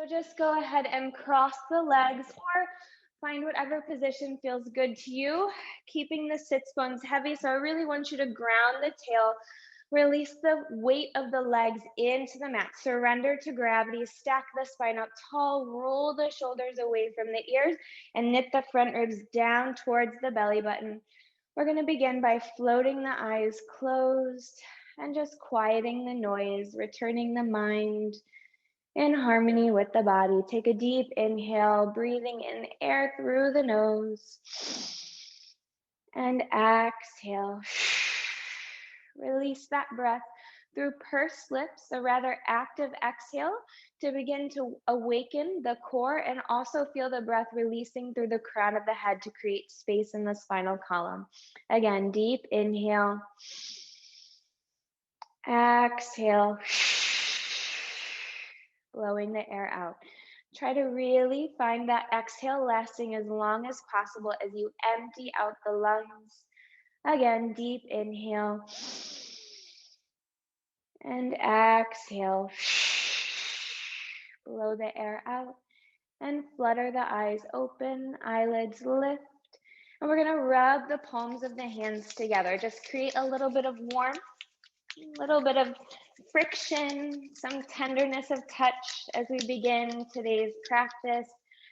So just go ahead and cross the legs or find whatever position feels good to you, keeping the sits bones heavy. So I really want you to ground the tail, release the weight of the legs into the mat, surrender to gravity, stack the spine up tall, roll the shoulders away from the ears, and knit the front ribs down towards the belly button. We're going to begin by floating the eyes closed and just quieting the noise, returning the mind in harmony with the body. Take a deep inhale, breathing in air through the nose. And exhale. Release that breath through pursed lips, a rather active exhale to begin to awaken the core and also feel the breath releasing through the crown of the head to create space in the spinal column. Again, deep inhale. Exhale. Blowing the air out. Try to really find that exhale lasting as long as possible as you empty out the lungs. Again, deep inhale. And exhale. Blow the air out and flutter the eyes open, eyelids lift. And we're going to rub the palms of the hands together. Just create a little bit of warmth, a little bit of friction, some tenderness of touch as we begin today's practice.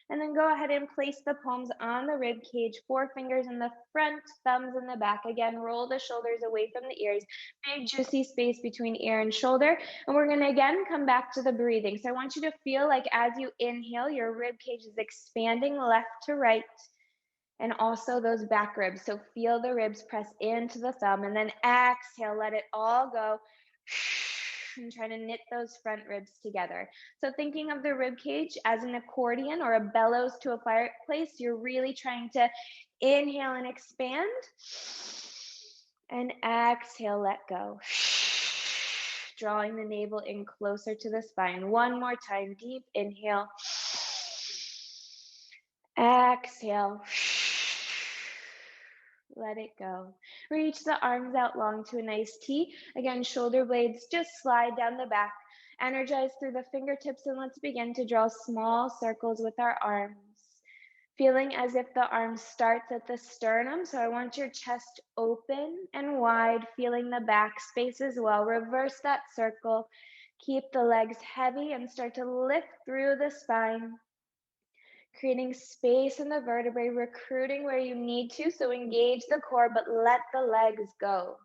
And then go ahead and place the palms on the rib cage, 4 fingers in the front, thumbs in the back. Again, roll the shoulders away from the ears, big juicy space between ear and shoulder. And we're gonna again come back to the breathing. So I want you to feel like as you inhale, your rib cage is expanding left to right, and also those back ribs. So feel the ribs press into the thumb, and then exhale, let it all go. And try to knit those front ribs together. So thinking of the rib cage as an accordion or a bellows to a fireplace, you're really trying to inhale and expand, and exhale, let go. Drawing the navel in closer to the spine. One more time, deep inhale. Exhale. Let it go. Reach the arms out long to a nice T. Again, shoulder blades just slide down the back. Energize through the fingertips, and let's begin to draw small circles with our arms. Feeling as if the arm starts at the sternum, so I want your chest open and wide, feeling the back space as well. Reverse that circle. Keep the legs heavy and start to lift through the spine. Creating space in the vertebrae, recruiting where you need to, so engage the core, but let the legs go.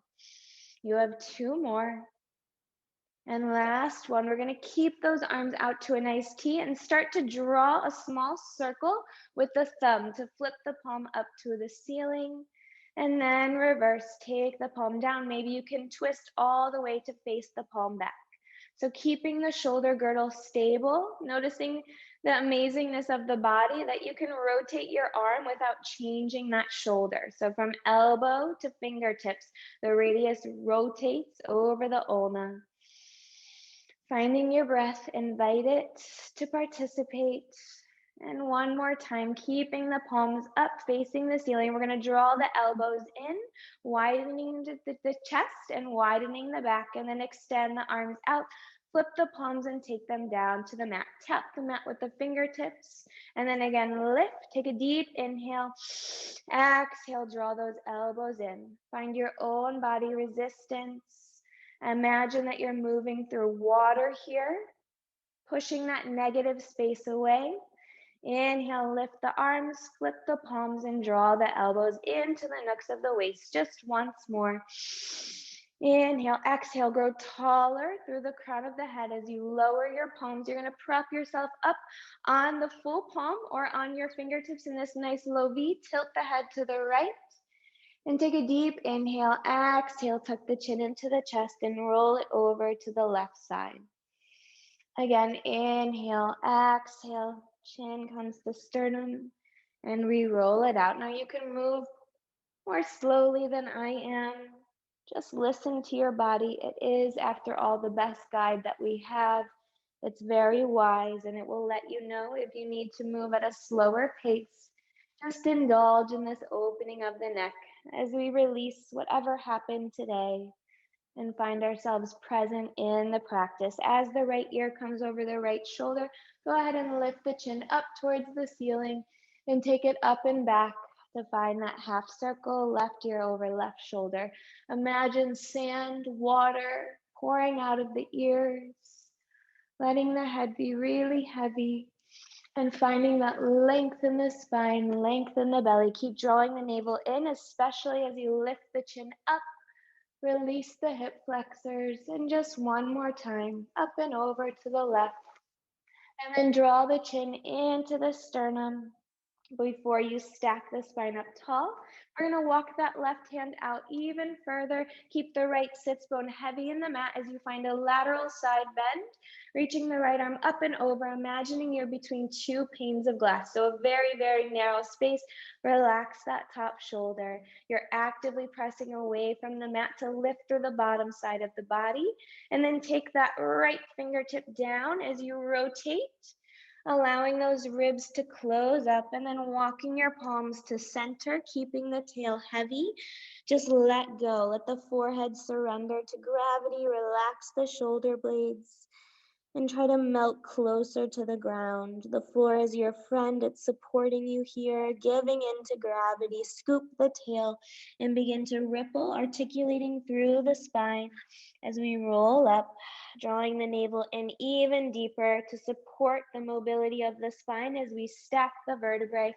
You have 2 more. And last one, we're gonna keep those arms out to a nice T and start to draw a small circle with the thumb to flip the palm up to the ceiling. And then reverse, take the palm down. Maybe you can twist all the way to face the palm back. So keeping the shoulder girdle stable, noticing the amazingness of the body, that you can rotate your arm without changing that shoulder. So from elbow to fingertips, the radius rotates over the ulna. Finding your breath, invite it to participate. And one more time, keeping the palms up, facing the ceiling. We're going to draw the elbows in, widening the chest and widening the back, and then extend the arms out. Flip the palms and take them down to the mat. Tap the mat with the fingertips. And then again, lift. Take a deep inhale. Exhale, draw those elbows in. Find your own body resistance. Imagine that you're moving through water here, pushing that negative space away. Inhale, lift the arms, flip the palms, and draw the elbows into the nooks of the waist. Just once more. Inhale, exhale, grow taller through the crown of the head. As you lower your palms, you're going to prop yourself up on the full palm or on your fingertips in this nice low V. Tilt the head to the right. And take a deep inhale, exhale, tuck the chin into the chest and roll it over to the left side. Again, inhale, exhale, chin comes to sternum, and we roll it out. Now you can move more slowly than I am. Just listen to your body. It is, after all, the best guide that we have. It's very wise, and it will let you know if you need to move at a slower pace. Just indulge in this opening of the neck as we release whatever happened today and find ourselves present in the practice. As the right ear comes over the right shoulder, go ahead and lift the chin up towards the ceiling and take it up and back to find that half circle, left ear over left shoulder. Imagine sand, water pouring out of the ears, letting the head be really heavy and finding that length in the spine, length in the belly. Keep drawing the navel in, especially as you lift the chin up. Release the hip flexors, and just one more time, up and over to the left. And then draw the chin into the sternum. Before you stack the spine up tall, we're gonna walk that left hand out even further. Keep the right sits bone heavy in the mat as you find a lateral side bend, reaching the right arm up and over, imagining you're between two panes of glass. So a very, very narrow space. Relax that top shoulder. You're actively pressing away from the mat to lift through the bottom side of the body. And then take that right fingertip down as you rotate, allowing those ribs to close up, and then walking your palms to center, keeping the tail heavy. Just let go. Let the forehead surrender to gravity. Relax the shoulder blades and try to melt closer to the ground. The floor is your friend. It's supporting you here, giving into gravity. Scoop the tail and begin to ripple, articulating through the spine as we roll up, drawing the navel in even deeper to support the mobility of the spine as we stack the vertebrae.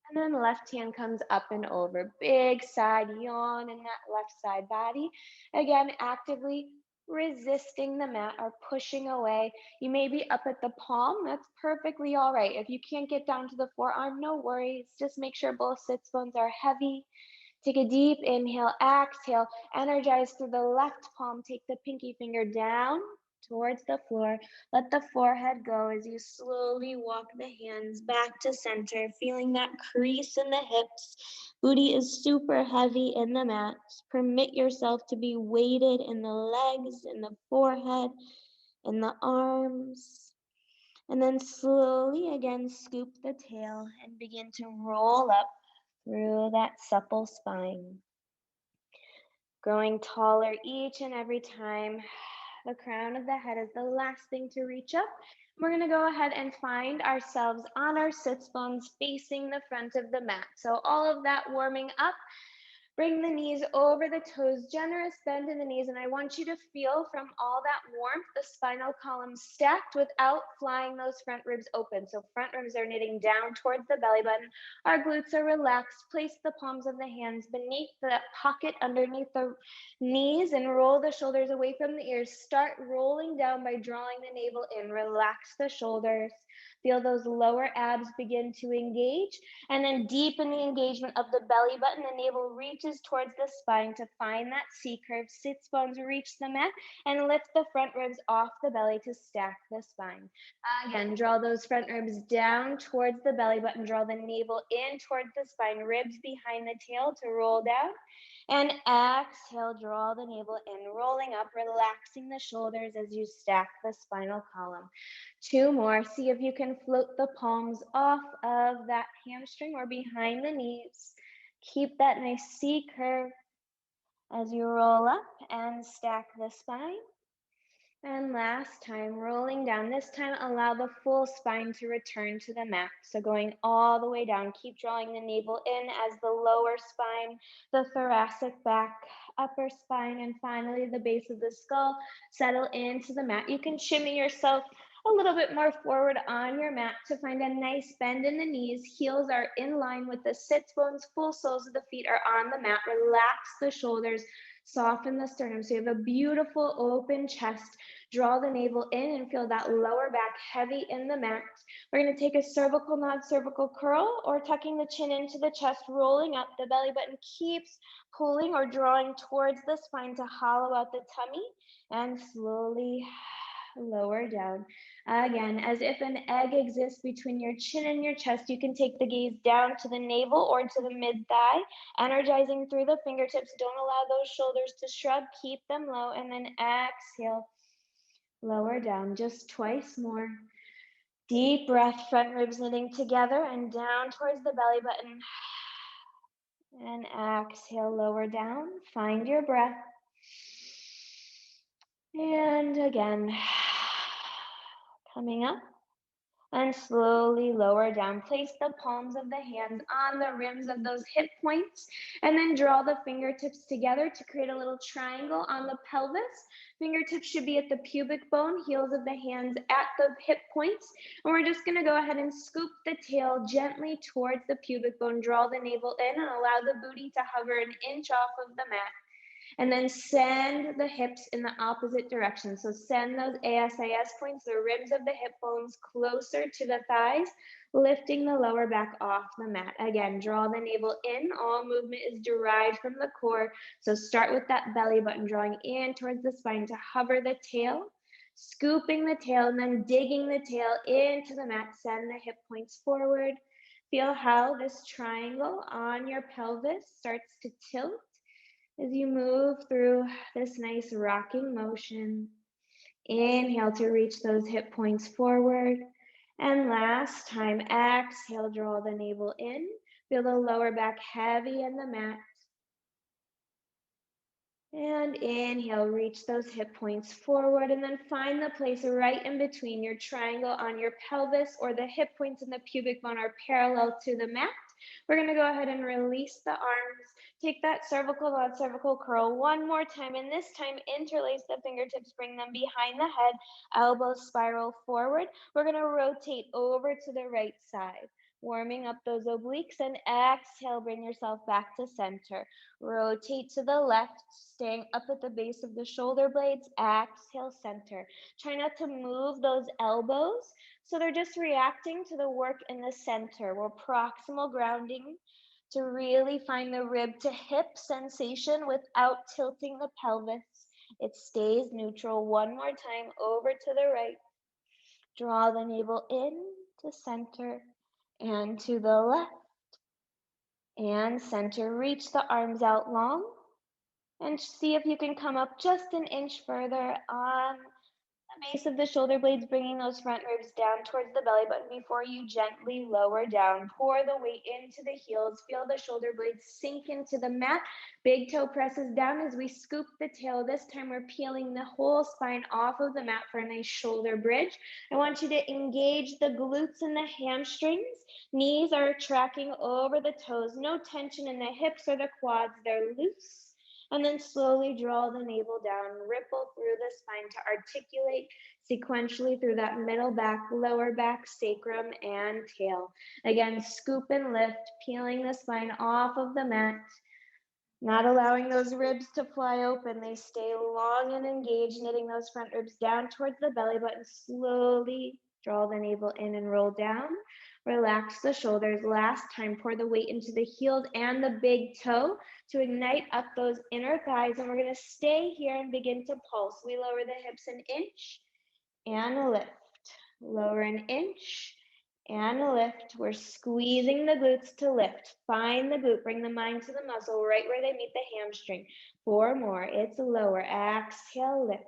And then left hand comes up and over. Big side yawn in that left side body. Again, actively resisting the mat or pushing away. You may be up at the palm. That's perfectly all right. If you can't get down to the forearm, no worries. Just make sure both sits bones are heavy. Take a deep inhale, exhale, energize through the left palm. Take the pinky finger down towards the floor. Let the forehead go as you slowly walk the hands back to center, feeling that crease in the hips. Booty is super heavy in the mat. Permit yourself to be weighted in the legs, in the forehead, in the arms. And then slowly again, scoop the tail and begin to roll up through that supple spine. Growing taller each and every time. The crown of the head is the last thing to reach up. We're going to go ahead and find ourselves on our sits bones facing the front of the mat. So all of that warming up. Bring the knees over the toes, generous bend in the knees, and I want you to feel from all that warmth, the spinal column stacked without flying those front ribs open. So front ribs are knitting down towards the belly button. Our glutes are relaxed. Place the palms of the hands beneath the pocket underneath the knees and roll the shoulders away from the ears. Start rolling down by drawing the navel in. Relax the shoulders. Feel those lower abs begin to engage, and then deepen the engagement of the belly button. The navel reaches towards the spine to find that C curve. Sits bones reach the mat and lift the front ribs off the belly to stack the spine. Again, draw those front ribs down towards the belly button. Draw the navel in towards the spine. Ribs behind the tail to roll down. And exhale, draw the navel in, rolling up, relaxing the shoulders as you stack the spinal column. Two more. See if you can float the palms off of that hamstring or behind the knees. Keep that nice C curve as you roll up and stack the spine. And last time, rolling down. This time, allow the full spine to return to the mat. So going all the way down, keep drawing the navel in as the lower spine, the thoracic back, upper spine, and finally the base of the skull settle into the mat. You can shimmy yourself a little bit more forward on your mat to find a nice bend in the knees. Heels are in line with the sits bones. Full soles of the feet are on the mat. Relax the shoulders. Soften the sternum so you have a beautiful open chest. Draw the navel in and feel that lower back heavy in the mat. We're going to take a cervical nod, cervical curl, or tucking the chin into the chest, rolling up. The belly button keeps pulling or drawing towards the spine to hollow out the tummy, and slowly lower down. Again, as if an egg exists between your chin and your chest, you can take the gaze down to the navel or to the mid-thigh, energizing through the fingertips. Don't allow those shoulders to shrug. Keep them low, and then exhale, lower down. Just twice more. Deep breath, front ribs knitting together and down towards the belly button. And exhale, lower down. Find your breath. And again, coming up. And slowly lower down. Place the palms of the hands on the rims of those hip points, and then draw the fingertips together to create a little triangle on the pelvis. Fingertips should be at the pubic bone, heels of the hands at the hip points. And we're just gonna go ahead and scoop the tail gently towards the pubic bone, draw the navel in, and allow the booty to hover an inch off of the mat. And then send the hips in the opposite direction. So send those ASIS points, the ribs of the hip bones, closer to the thighs, lifting the lower back off the mat. Again, draw the navel in. All movement is derived from the core. So start with that belly button, drawing in towards the spine to hover the tail, scooping the tail, and then digging the tail into the mat. Send the hip points forward. Feel how this triangle on your pelvis starts to tilt as you move through this nice rocking motion. Inhale to reach those hip points forward. And last time, exhale, draw the navel in. Feel the lower back heavy in the mat. And inhale, reach those hip points forward, and then find the place right in between your triangle on your pelvis, or the hip points and the pubic bone are parallel to the mat. We're gonna go ahead and release the arms. Take that cervical rod, cervical curl one more time, and this time interlace the fingertips, bring them behind the head, elbows spiral forward. We're gonna rotate over to the right side, warming up those obliques, and exhale, bring yourself back to center. Rotate to the left, staying up at the base of the shoulder blades. Exhale, center. Try not to move those elbows, so they're just reacting to the work in the center. We're proximal grounding to really find the rib to hip sensation without tilting the pelvis. It stays neutral. One more time, over to the right. Draw the navel in to center and to the left. And center, reach the arms out long, and see if you can come up just an inch further on the base of the shoulder blades, bringing those front ribs down towards the belly button before you gently lower down. Pour the weight into the heels. Feel the shoulder blades sink into the mat. Big toe presses down as we scoop the tail. This time we're peeling the whole spine off of the mat for a nice shoulder bridge. I want you to engage the glutes and the hamstrings. Knees are tracking over the toes. No tension in the hips or the quads. They're loose. And then slowly draw the navel down, ripple through the spine to articulate sequentially through that middle back, lower back, sacrum, and tail. Again, scoop and lift, peeling the spine off of the mat, not allowing those ribs to fly open. They stay long and engaged, knitting those front ribs down towards the belly button. Slowly draw the navel in and roll down. Relax the shoulders. Last time, pour the weight into the heels and the big toe to ignite up those inner thighs. And we're gonna stay here and begin to pulse. We lower the hips an inch and lift. Lower an inch and lift. We're squeezing the glutes to lift. Find the glute, bring the mind to the muscle right where they meet the hamstring. 4 more, it's lower, exhale, lift.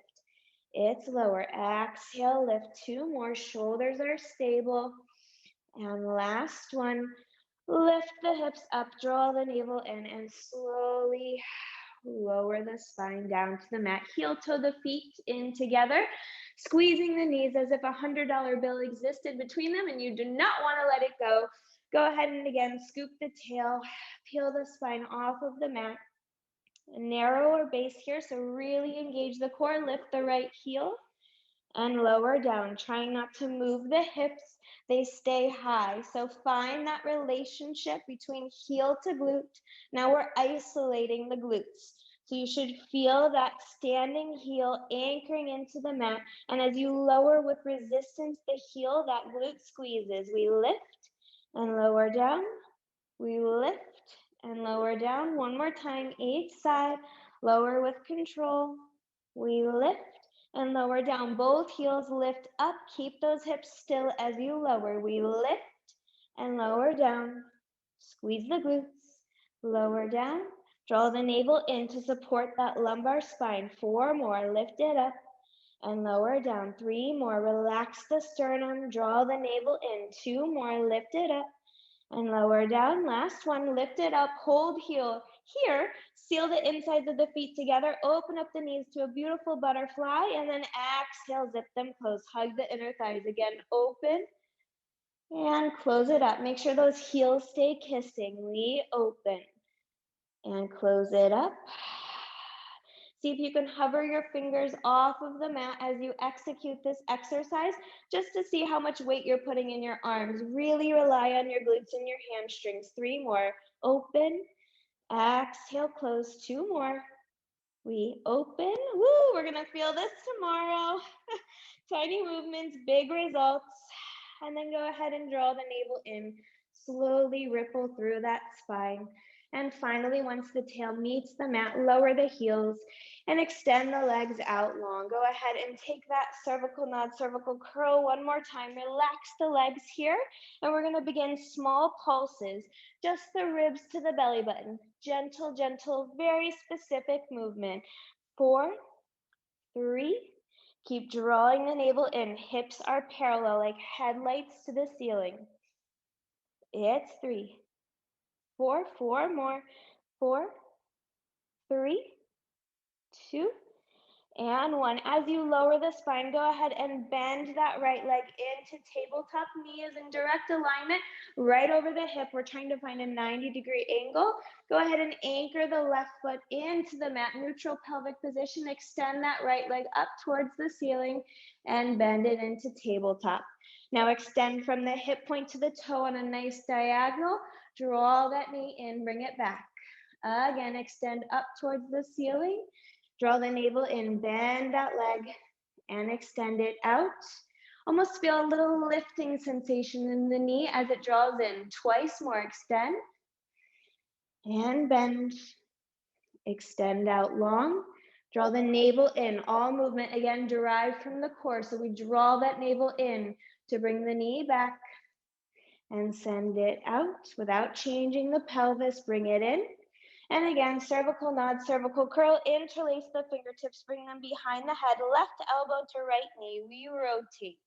It's lower, exhale, lift. 2 more, shoulders are stable. And last one, lift the hips up, draw the navel in, and slowly lower the spine down to the mat. Heel toe the feet in together, squeezing the knees as if a $100 bill existed between them and you do not want to let it go. Go ahead and again, scoop the tail, peel the spine off of the mat. A narrower base here, so really engage the core. Lift the right heel and lower down, trying not to move the hips. They stay high. So find that relationship between heel to glute. Now we're isolating the glutes. So you should feel that standing heel anchoring into the mat. And as you lower with resistance the heel, that glute squeezes. We lift and lower down. We lift and lower down. One more time, each side. Lower with control. We lift and lower down. Both heels lift up. Keep those hips still as you lower. We lift and lower down. Squeeze the glutes. Lower down. Draw the navel in to support that lumbar spine. 4 more. Lift it up and lower down. 3 more. Relax the sternum. Draw the navel in. 2 more. Lift it up and lower down. Last one. Lift it up. Hold heel. here, seal the insides of the feet together, open up the knees to a beautiful butterfly, and then exhale, zip them close. Hug the inner thighs again, open and close it up. Make sure those heels stay kissingly open and close it up. See if you can hover your fingers off of the mat as you execute this exercise, just to see how much weight you're putting in your arms. Really rely on your glutes and your hamstrings. 3 more. Open, exhale, close. 2 more. We open. Woo, we're gonna feel this tomorrow. Tiny movements, big results. And then go ahead and draw the navel in. Slowly ripple through that spine. And finally, once the tail meets the mat, lower the heels and extend the legs out long. Go ahead and take that cervical nod, cervical curl one more time. Relax the legs here. And we're gonna begin small pulses, just the ribs to the belly button. Gentle, gentle, very specific movement. 4, 3, keep drawing the navel in. Hips are parallel like headlights to the ceiling. It's 3, 4, 4 more. 4, 3, 2, and 1. As you lower the spine, go ahead and bend that right leg into tabletop. Knee is in direct alignment right over the hip. We're trying to find a 90-degree angle. Go ahead and anchor the left foot into the mat, neutral pelvic position. Extend that right leg up towards the ceiling and bend it into tabletop. Now extend from the hip point to the toe on a nice diagonal. Draw that knee in, bring it back. Again, extend up towards the ceiling. Draw the navel in, bend that leg, and extend it out. Almost feel a little lifting sensation in the knee as it draws in. Twice more, extend, and bend. Extend out long. Draw the navel in. All movement, again, derived from the core. So we draw that navel in to bring the knee back and send it out without changing the pelvis. Bring it in. And again, cervical nod, cervical curl, interlace the fingertips, bring them behind the head, left elbow to right knee. We rotate.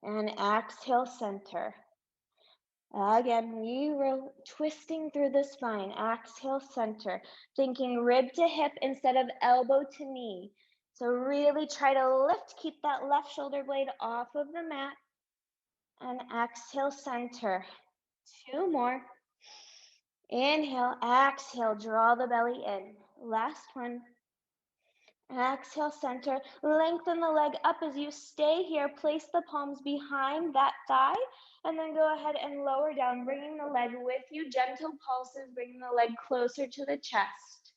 And exhale, center. Again, we twisting through the spine. Exhale, center. Thinking rib to hip instead of elbow to knee. So really try to lift, keep that left shoulder blade off of the mat. And exhale, center. 2 more. Inhale, exhale, draw the belly in. Last one. Exhale, center. Lengthen the leg up as you stay here. Place the palms behind that thigh. And then go ahead and lower down, bringing the leg with you. Gentle pulses, bringing the leg closer to the chest.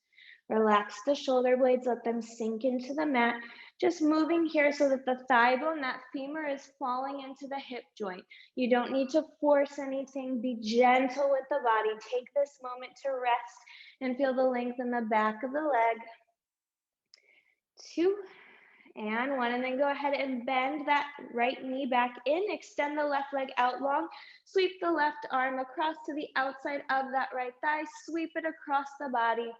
Relax the shoulder blades, let them sink into the mat. Just moving here so that the thigh bone, that femur, is falling into the hip joint. You don't need to force anything. Be gentle with the body. Take this moment to rest and feel the length in the back of the leg. 2 and 1. And then go ahead and bend that right knee back in. Extend the left leg out long. Sweep the left arm across to the outside of that right thigh. Sweep it across the body.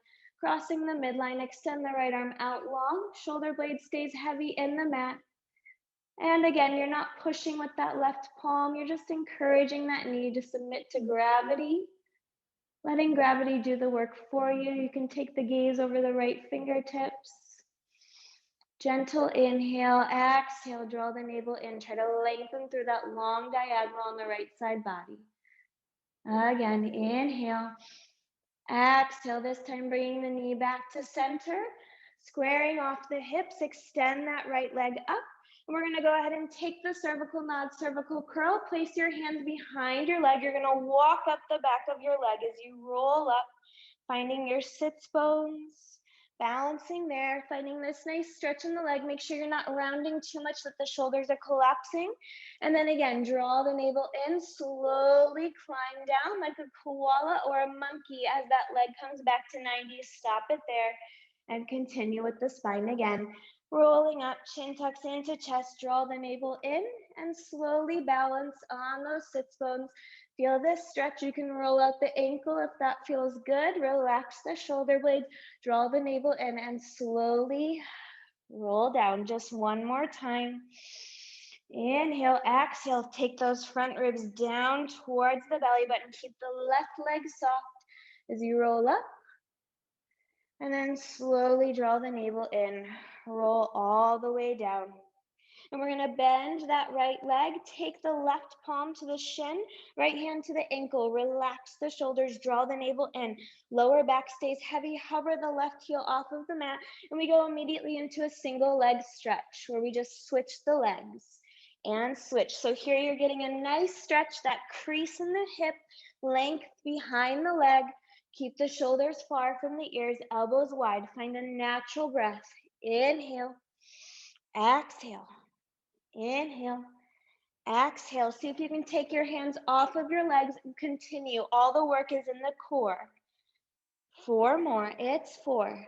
Crossing the midline, extend the right arm out long. Shoulder blade stays heavy in the mat. And again, you're not pushing with that left palm. You're just encouraging that knee to submit to gravity. Letting gravity do the work for you. You can take the gaze over the right fingertips. Gentle inhale, exhale, draw the navel in. Try to lengthen through that long diagonal on the right side body. Again, inhale. Exhale, this time bringing the knee back to center, squaring off the hips, extend that right leg up. And we're gonna go ahead and take the cervical nod, cervical curl, place your hands behind your leg. You're gonna walk up the back of your leg as you roll up, finding your sits bones, balancing there, finding this nice stretch in the leg. Make sure you're not rounding too much that the shoulders are collapsing. And then again, draw the navel in, slowly climb down like a koala or a monkey as that leg comes back to 90. Stop it there and continue with the spine again. Rolling up, chin tucks into chest, draw the navel in and slowly balance on those sits bones. Feel this stretch. You can roll out the ankle if that feels good. Relax the shoulder blades, draw the navel in and slowly roll down. Just one more time. Inhale, exhale, take those front ribs down towards the belly button. Keep the left leg soft as you roll up And then slowly draw the navel in, roll all the way down. And we're gonna bend that right leg, take the left palm to the shin, right hand to the ankle, relax the shoulders, draw the navel in, lower back stays heavy, hover the left heel off of the mat, and we go immediately into a single leg stretch where we just switch the legs and switch. So here you're getting a nice stretch, that crease in the hip, length behind the leg. Keep the shoulders far from the ears, elbows wide. Find a natural breath. Inhale, exhale, inhale, exhale. See if you can take your hands off of your legs and continue. All the work is in the core. 4 more. It's 4.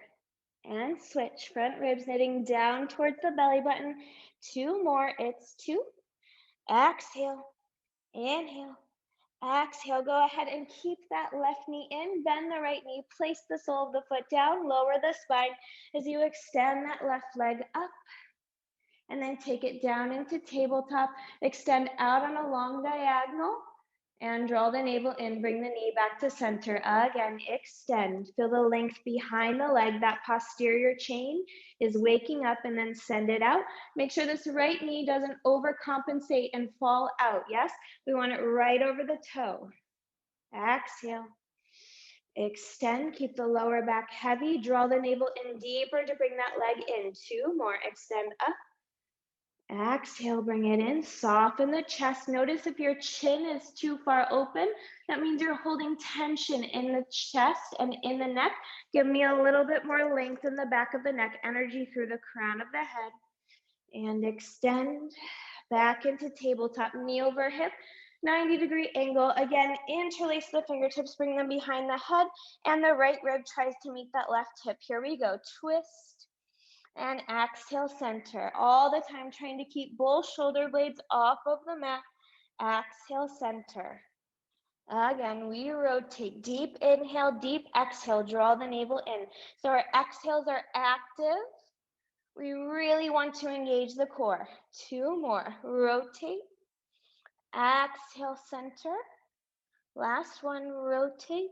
And switch. Front ribs knitting down towards the belly button. 2 more. It's 2. Exhale, inhale, exhale. Go ahead and keep that left knee in. Bend the right knee. Place the sole of the foot down. Lower the spine as you extend that left leg up. And then take it down into tabletop. Extend out on a long diagonal. And draw the navel in. Bring the knee back to center. Again, extend. Feel the length behind the leg. That posterior chain is waking up, and then send it out. Make sure this right knee doesn't overcompensate and fall out. Yes, we want it right over the toe. Exhale. Extend. Keep the lower back heavy. Draw the navel in deeper to bring that leg in. 2 more. Extend up. Exhale, bring it in, soften the chest. Notice if your chin is too far open, that means you're holding tension in the chest and in the neck. Give me a little bit more length in the back of the neck, energy through the crown of the head. And extend back into tabletop, knee over hip, 90-degree angle. Again, interlace the fingertips, bring them behind the head, and the right rib tries to meet that left hip. Here we go, twist. And exhale, center. All the time trying to keep both shoulder blades off of the mat. Exhale, center. Again, we rotate. Deep inhale, deep exhale. Draw the navel in. So our exhales are active. We really want to engage the core. 2 more. Rotate. Exhale, center. Last one, rotate.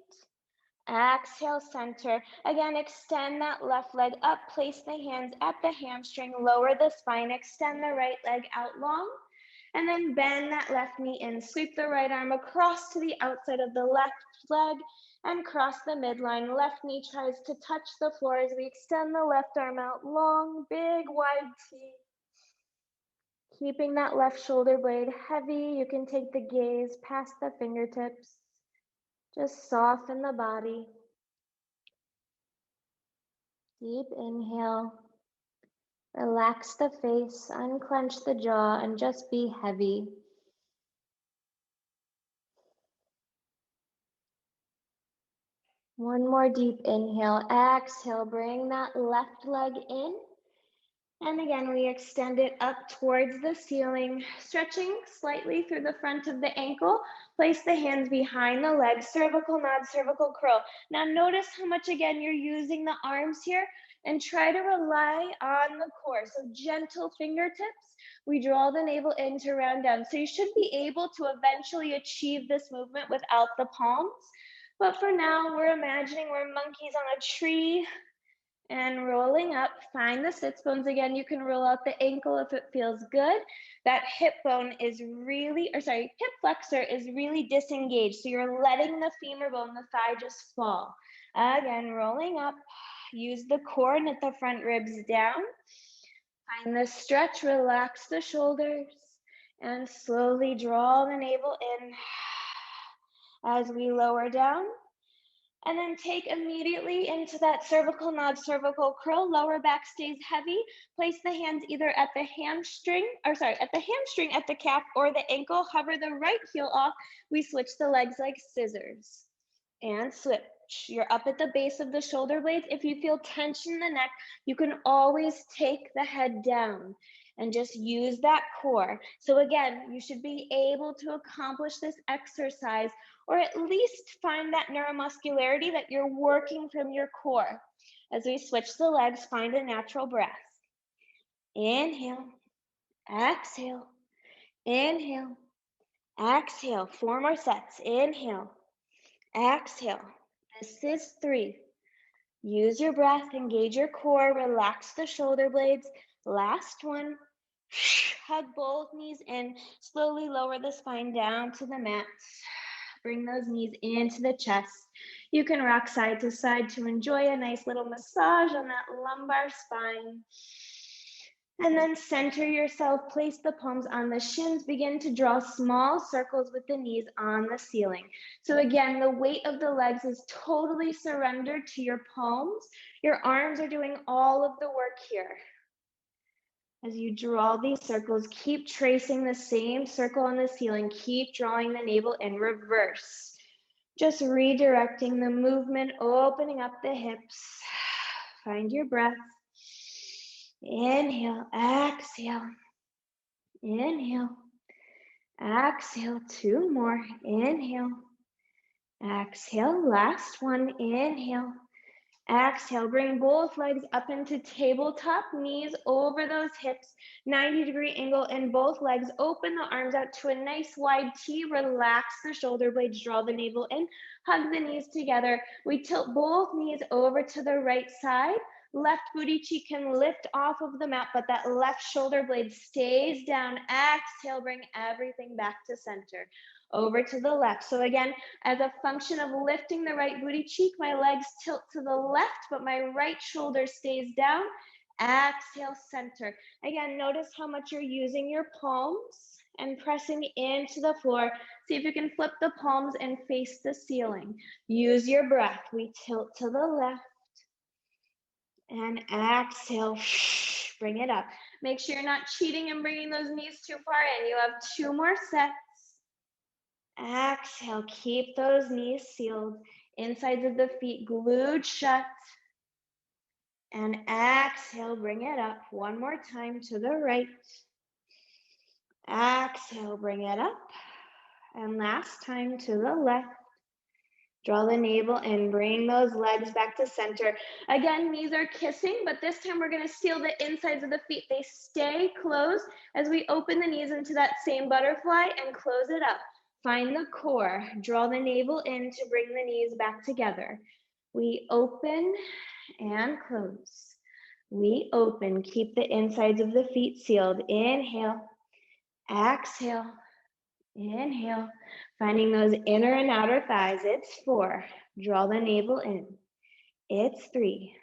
Exhale, center. Again, extend that left leg up. Place the hands at the hamstring. Lower the spine. Extend the right leg out long. And then bend that left knee in. Sweep the right arm across to the outside of the left leg and cross the midline. Left knee tries to touch the floor as we extend the left arm out long, big, wide T. Keeping that left shoulder blade heavy. You can take the gaze past the fingertips. Just soften the body. Deep inhale. Relax the face, unclench the jaw, and just be heavy. One more deep inhale. Exhale, bring that left leg in. And again, we extend it up towards the ceiling, stretching slightly through the front of the ankle. Place the hands behind the leg, cervical nod, cervical curl. Now notice how much, again, you're using the arms here, and try to rely on the core. So gentle fingertips. We draw the navel in to round down. So you should be able to eventually achieve this movement without the palms. But for now, we're imagining we're monkeys on a tree. And rolling up, find the sits bones again. You can roll out the ankle if it feels good. That hip bone is really, hip flexor is really disengaged. So you're letting the femur bone, the thigh just fall. Again, rolling up, use the core, knit the front ribs down. Find the stretch, relax the shoulders, and slowly draw the navel in as we lower down. And then take immediately into that cervical nod, cervical curl. Lower back stays heavy. Place the hands either at the hamstring, at the calf, or the ankle. Hover the right heel off. We switch the legs like scissors. And switch. You're up at the base of the shoulder blades. If you feel tension in the neck, you can always take the head down and just use that core. So again, you should be able to accomplish this exercise, or at least find that neuromuscularity that you're working from your core. As we switch the legs, find a natural breath. Inhale, exhale, inhale, exhale. 4 more sets. Inhale, exhale. This is 3, Use your breath, engage your core, relax the shoulder blades. Last one. Hug both knees in. Slowly lower the spine down to the mat. Bring those knees into the chest. You can rock side to side to enjoy a nice little massage on that lumbar spine. And then center yourself, place the palms on the shins, begin to draw small circles with the knees on the ceiling. So again, the weight of the legs is totally surrendered to your palms. Your arms are doing all of the work here. As you draw these circles, keep tracing the same circle on the ceiling. Keep drawing the navel in reverse. Just redirecting the movement, opening up the hips. Find your breath. Inhale, exhale. Inhale, exhale. Two more. Inhale, exhale. Last one. Inhale. Exhale, bring both legs up into tabletop, knees over those hips, 90-degree angle in both legs. Open the arms out to a nice wide T. Relax the shoulder blades, draw the navel in, hug the knees together. We tilt both knees over to the right side. Left booty cheek can lift off of the mat, but that left shoulder blade stays down. Exhale, bring everything back to center. Over to the left. So again, as a function of lifting the right booty cheek, my legs tilt to the left, but my right shoulder stays down. Exhale, center. Again, notice how much you're using your palms and pressing into the floor. See if you can flip the palms and face the ceiling. Use your breath. We tilt to the left. And exhale, bring it up. Make sure you're not cheating and bringing those knees too far in. You have 2 more sets. Exhale, keep those knees sealed. Insides of the feet glued shut. And exhale, bring it up. One more time to the right. Exhale, bring it up. And last time to the left. Draw the navel and bring those legs back to center. Again, knees are kissing, but this time we're going to seal the insides of the feet. They stay closed as we open the knees into that same butterfly and close it up. Find the core. Draw the navel in to bring the knees back together. We open and close. We open. Keep the insides of the feet sealed. Inhale. Exhale. Inhale, finding those inner and outer thighs. It's 4. Draw the navel in. It's 3.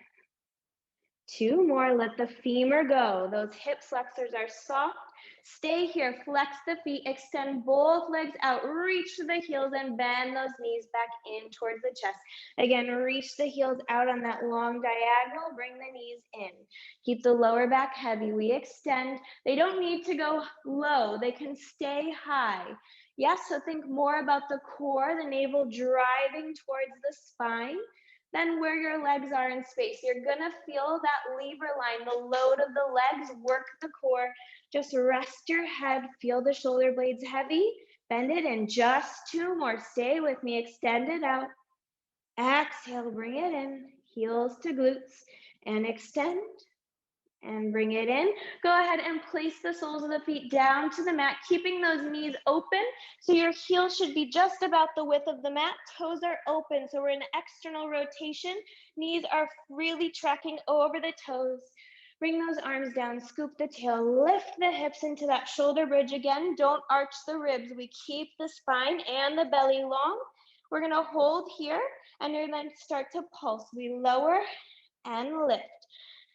2 more. Let the femur go. Those hip flexors are soft. Stay here. Flex the feet. Extend both legs out. Reach to the heels and bend those knees back in towards the chest. Again, reach the heels out on that long diagonal. Bring the knees in. Keep the lower back heavy. We extend. They don't need to go low. They can stay high. Yes, so think more about the core, the navel driving towards the spine. Then where your legs are in space. You're gonna feel that lever line, the load of the legs, work the core. Just rest your head, feel the shoulder blades heavy, bend it in. Just 2 more, stay with me, extend it out. Exhale, bring it in, heels to glutes, and extend. And bring it in. Go ahead and place the soles of the feet down to the mat, keeping those knees open. So your heels should be just about the width of the mat. Toes are open, so we're in external rotation. Knees are really tracking over the toes. Bring those arms down, scoop the tail, lift the hips into that shoulder bridge again. Don't arch the ribs. We keep the spine and the belly long. We're gonna hold here, and you're then start to pulse. We lower and lift.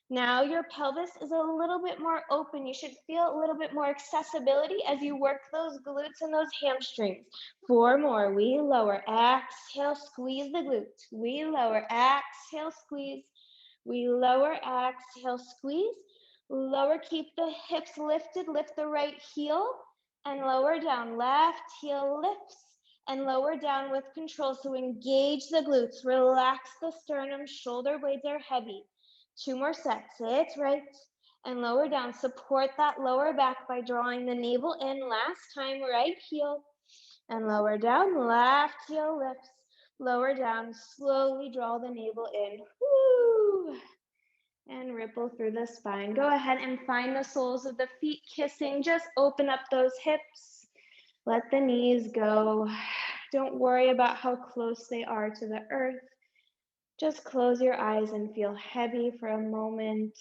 Now your pelvis is a little bit more open. You should feel a little bit more accessibility as you work those glutes and those hamstrings. 4 more. We lower. Exhale, squeeze the glutes. We lower. Exhale, squeeze. We lower. Exhale, squeeze. Lower. Keep the hips lifted. Lift the right heel and lower down. Left heel lifts and lower down with control. So engage the glutes. Relax the sternum. Shoulder blades are heavy. 2 more sets. It's right and lower down. Support that lower back by drawing the navel in. Last time, right heel and lower down. Left heel lifts. Lower down. Slowly draw the navel in. Woo! And ripple through the spine. Go ahead and find the soles of the feet kissing. Just open up those hips. Let the knees go. Don't worry about how close they are to the earth. Just close your eyes and feel heavy for a moment.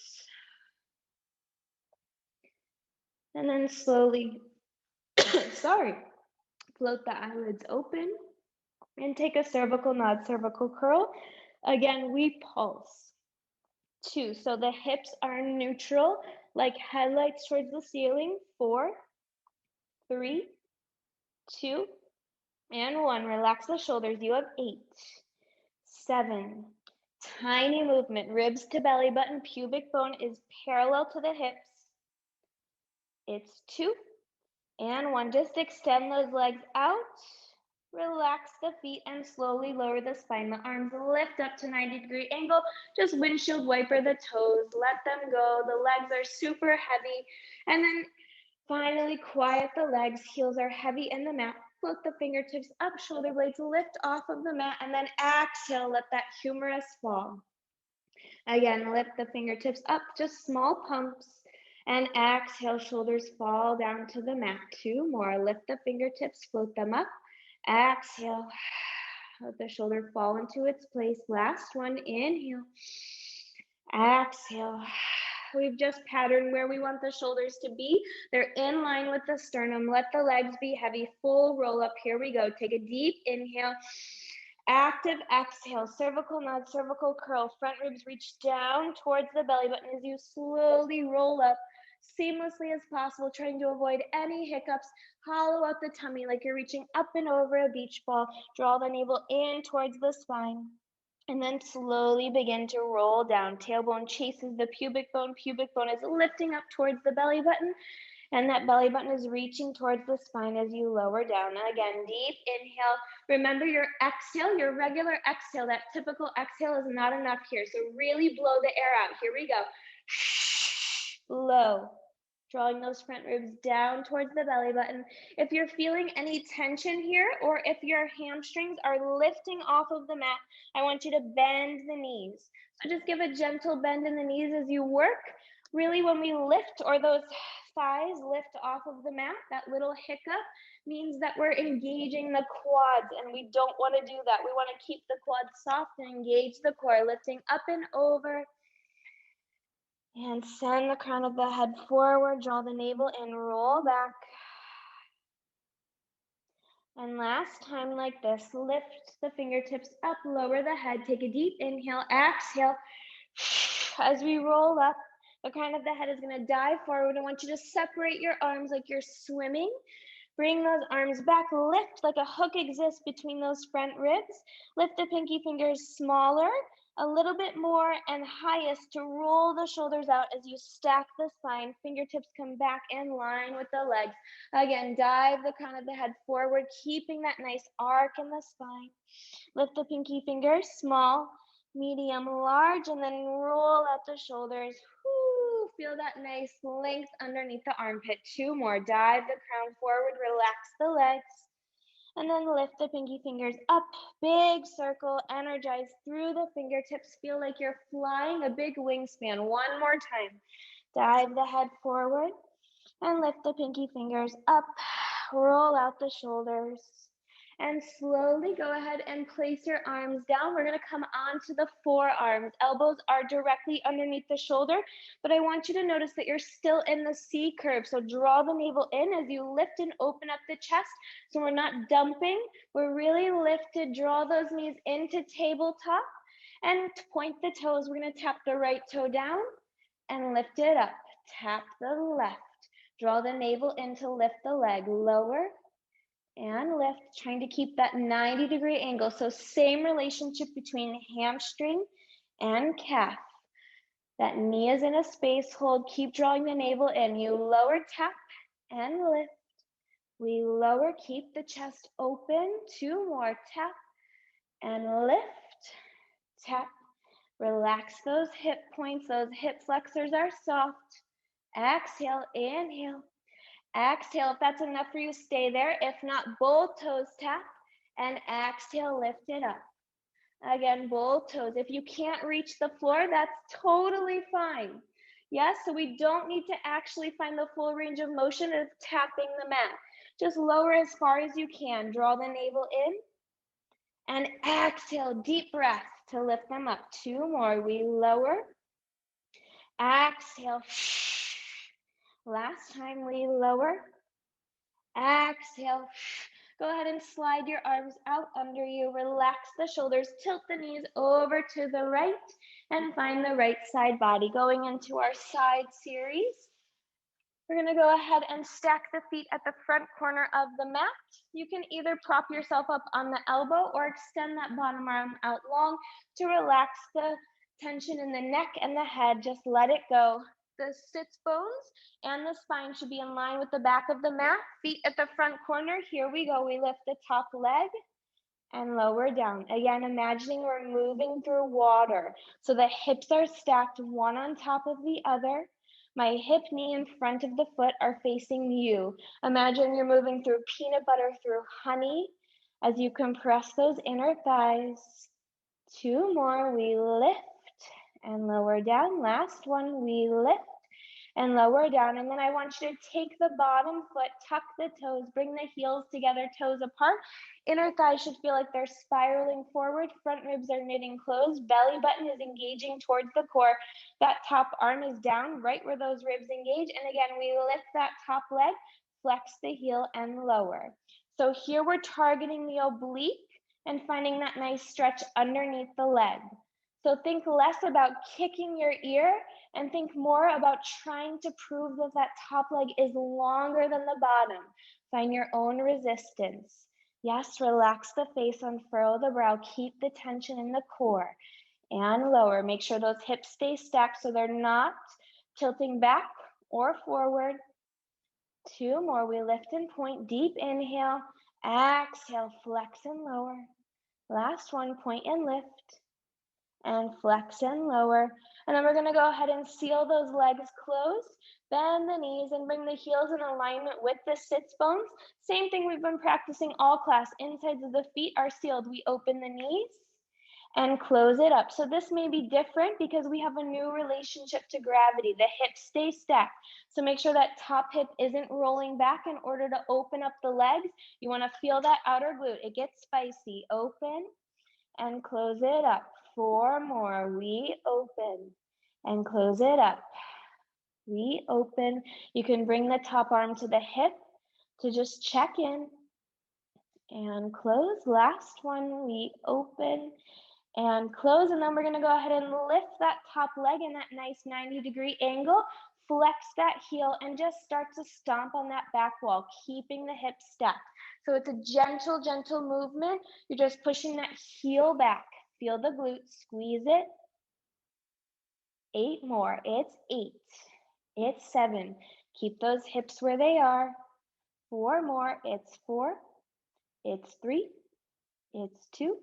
And then slowly, float the eyelids open and take a cervical nod, cervical curl. Again, we pulse. 2, so the hips are neutral, like headlights towards the ceiling. 4, 3, 2, and 1. Relax the shoulders. You have 8, 7. Tiny movement, ribs to belly button, pubic bone is parallel to the hips. It's 2 and 1. Just extend those legs out. Relax the feet and slowly lower the spine. The arms lift up to 90-degree angle. Just windshield wiper the toes. Let them go. The legs are super heavy. And then finally quiet the legs. Heels are heavy in the mat. Float the fingertips up. Shoulder blades lift off of the mat. And then exhale. Let that humerus fall. Again, lift the fingertips up. Just small pumps. And exhale. Shoulders fall down to the mat. 2 more. Lift the fingertips. Float them up. Exhale, let the shoulder fall into its place. Last one, inhale, exhale. We've just patterned where we want the shoulders to be. They're in line with the sternum. Let the legs be heavy, full roll up. Here we go. Take a deep inhale, active exhale, cervical nod, cervical curl. Front ribs reach down towards the belly button as you slowly roll up seamlessly as possible, trying to avoid any hiccups. Hollow out the tummy like you're reaching up and over a beach ball. Draw the navel in towards the spine. And then slowly begin to roll down. Tailbone chases the pubic bone. Pubic bone is lifting up towards the belly button. And that belly button is reaching towards the spine as you lower down. And again, deep inhale. Remember your exhale, your regular exhale, that typical exhale is not enough here. So really blow the air out. Here we go. Low. Drawing those front ribs down towards the belly button. If you're feeling any tension here, or if your hamstrings are lifting off of the mat, I want you to bend the knees. So just give a gentle bend in the knees as you work. Really, when we lift, or those thighs lift off of the mat, that little hiccup means that we're engaging the quads, and we don't want to do that. We want to keep the quads soft and engage the core, lifting up and over. And send the crown of the head forward, draw the navel and roll back. And last time like this, lift the fingertips up, lower the head, take a deep inhale, exhale. As we roll up, the crown of the head is gonna dive forward. I want you to separate your arms like you're swimming. Bring those arms back, lift like a hook exists between those front ribs. Lift the pinky fingers smaller, a little bit more, and highest to roll the shoulders out as you stack the spine. Fingertips come back in line with the legs. Again, dive the crown of the head forward, keeping that nice arc in the spine. Lift the pinky fingers, small, medium, large, and then roll out the shoulders. Woo, feel that nice length underneath the armpit. 2 more. Dive the crown forward, relax the legs, and then lift the pinky fingers up. Big circle, energize through the fingertips. Feel like you're flying a big wingspan. 1 more time. Dive the head forward and lift the pinky fingers up. Roll out the shoulders. And slowly go ahead and place your arms down. We're gonna come onto the forearms. Elbows are directly underneath the shoulder, but I want you to notice that you're still in the C curve. So draw the navel in as you lift and open up the chest. So we're not dumping, we're really lifted. Draw those knees into tabletop and point the toes. We're gonna tap the right toe down and lift it up. Tap the left. Draw the navel in to lift the leg. Lower and lift, trying to keep that 90-degree angle. So same relationship between hamstring and calf. That knee is in a space hold. Keep drawing the navel in. You lower, tap, and lift. We lower, keep the chest open. 2 more, tap, and lift, tap. Relax those hip points. Those hip flexors are soft. Exhale, inhale. Exhale, if that's enough for you, stay there. If not, both toes tap, and exhale, lift it up. Again, both toes. If you can't reach the floor, that's totally fine. Yes, so we don't need to actually find the full range of motion of tapping the mat. Just lower as far as you can. Draw the navel in And exhale, deep breath to lift them up. 2 more. We lower. Exhale. Last time we lower. Exhale. Go ahead and slide your arms out under you. Relax the shoulders. Tilt the knees over to the right and find the right side body. Going into our side series. We're going to go ahead and stack the feet at the front corner of the mat. You can either prop yourself up on the elbow or extend that bottom arm out long to relax the tension in the neck and the head. Just let it go. The sits bones and the spine should be in line with the back of the mat. Feet at the front corner. Here we go. We lift the top leg and lower down. Again, imagining we're moving through water. So the hips are stacked one on top of the other. My hip, knee, and front of the foot are facing you. Imagine you're moving through peanut butter, through honey, as you compress those inner thighs. 2 more, we lift and lower down. Last one, we lift and lower down. And then I want you to take the bottom foot, tuck the toes, bring the heels together, toes apart. Inner thighs should feel like they're spiraling forward. Front ribs are knitting closed. Belly button is engaging towards the core. That top arm is down right where those ribs engage. And again, we lift that top leg, flex the heel and lower. So here we're targeting the oblique and finding that nice stretch underneath the leg. So think less about kicking your ear and think more about trying to prove that that top leg is longer than the bottom. Find your own resistance. Yes, relax the face, unfurl the brow, keep the tension in the core and lower. Make sure those hips stay stacked so they're not tilting back or forward. 2 more, we lift and point, deep inhale, exhale, flex and lower. Last one, point and lift. And flex and lower. And then we're going to go ahead and seal those legs closed. Bend the knees and bring the heels in alignment with the sits bones. Same thing we've been practicing all class. Insides of the feet are sealed. We open the knees and close it up. So this may be different because we have a new relationship to gravity. The hips stay stacked. So make sure that top hip isn't rolling back in order to open up the legs. You want to feel that outer glute. It gets spicy. Open and close it up. 4 more. We open and close it up. We open. You can bring the top arm to the hip to just check in and close. Last one. We open and close. And then we're going to go ahead and lift that top leg in that nice 90-degree angle. Flex that heel and just start to stomp on that back wall, keeping the hips stacked. So it's a gentle, gentle movement. You're just pushing that heel back. Feel the glutes, squeeze it. 8 more, it's 8, it's 7. Keep those hips where they are. 4 more, it's 4, it's 3, it's 2,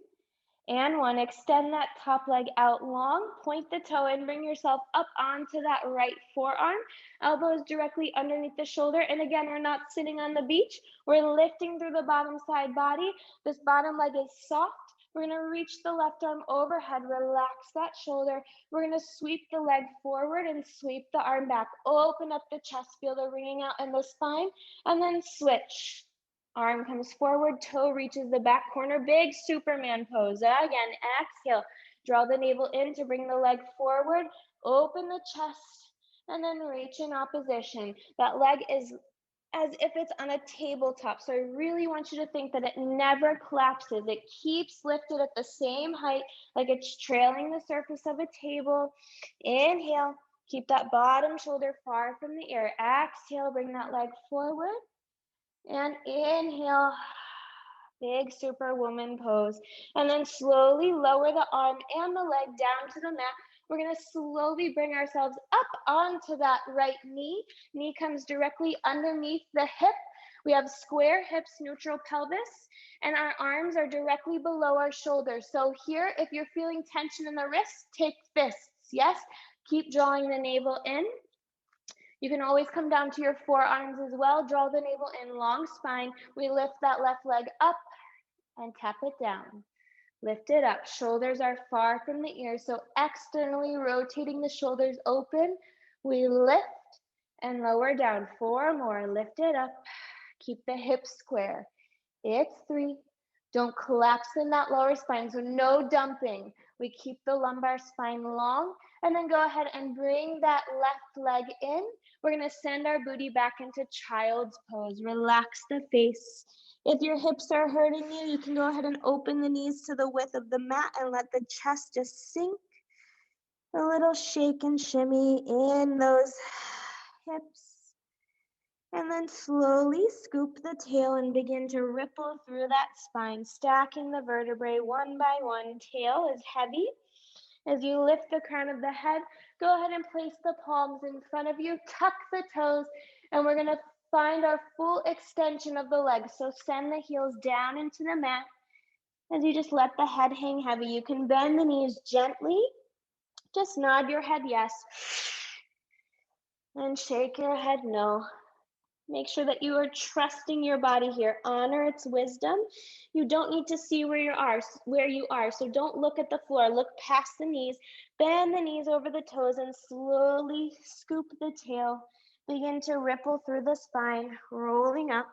and 1. Extend that top leg out long, point the toe and bring yourself up onto that right forearm. Elbows directly underneath the shoulder. And again, we're not sitting on the beach. We're lifting through the bottom side body. This bottom leg is soft. We're going to reach the left arm overhead, relax that shoulder. We're going to sweep the leg forward and sweep the arm back. Open up the chest, feel the ringing out in the spine, and then switch. Arm comes forward, toe reaches the back corner, big Superman pose. Again, exhale, draw the navel in to bring the leg forward, open the chest, and then reach in opposition. That leg is as if it's on a tabletop. So I really want you to think that it never collapses. It keeps lifted at the same height, like it's trailing the surface of a table. Inhale, keep that bottom shoulder far from the ear. Exhale, bring that leg forward. And inhale, big Superwoman pose. And then slowly lower the arm and the leg down to the mat. We're going to slowly bring ourselves up onto that right knee. Knee comes directly underneath the hip. We have square hips, neutral pelvis, and our arms are directly below our shoulders. So here, if you're feeling tension in the wrists, take fists, yes? Keep drawing the navel in. You can always come down to your forearms as well. Draw the navel in, long spine. We lift that left leg up and tap it down. Lift it up. Shoulders are far from the ears, so externally rotating the shoulders open. We lift and lower down. 4 more. Lift it up. Keep the hips square. It's 3. Don't collapse in that lower spine, so no dumping. We keep the lumbar spine long, and then go ahead and bring that left leg in. We're gonna send our booty back into child's pose. Relax the face. If your hips are hurting you, you can go ahead and open the knees to the width of the mat and let the chest just sink. A little shake and shimmy in those hips. And then slowly scoop the tail and begin to ripple through that spine, stacking the vertebrae one by one. Tail is heavy. As you lift the crown of the head, go ahead and place the palms in front of you, tuck the toes, and we're gonna find our full extension of the legs. So send the heels down into the mat as you just let the head hang heavy. You can bend the knees gently. Just nod your head yes. And shake your head no. Make sure that you are trusting your body here. Honor its wisdom. You don't need to see where you are. So don't look at the floor. Look past the knees. Bend the knees over the toes and slowly scoop the tail. Begin to ripple through the spine, rolling up.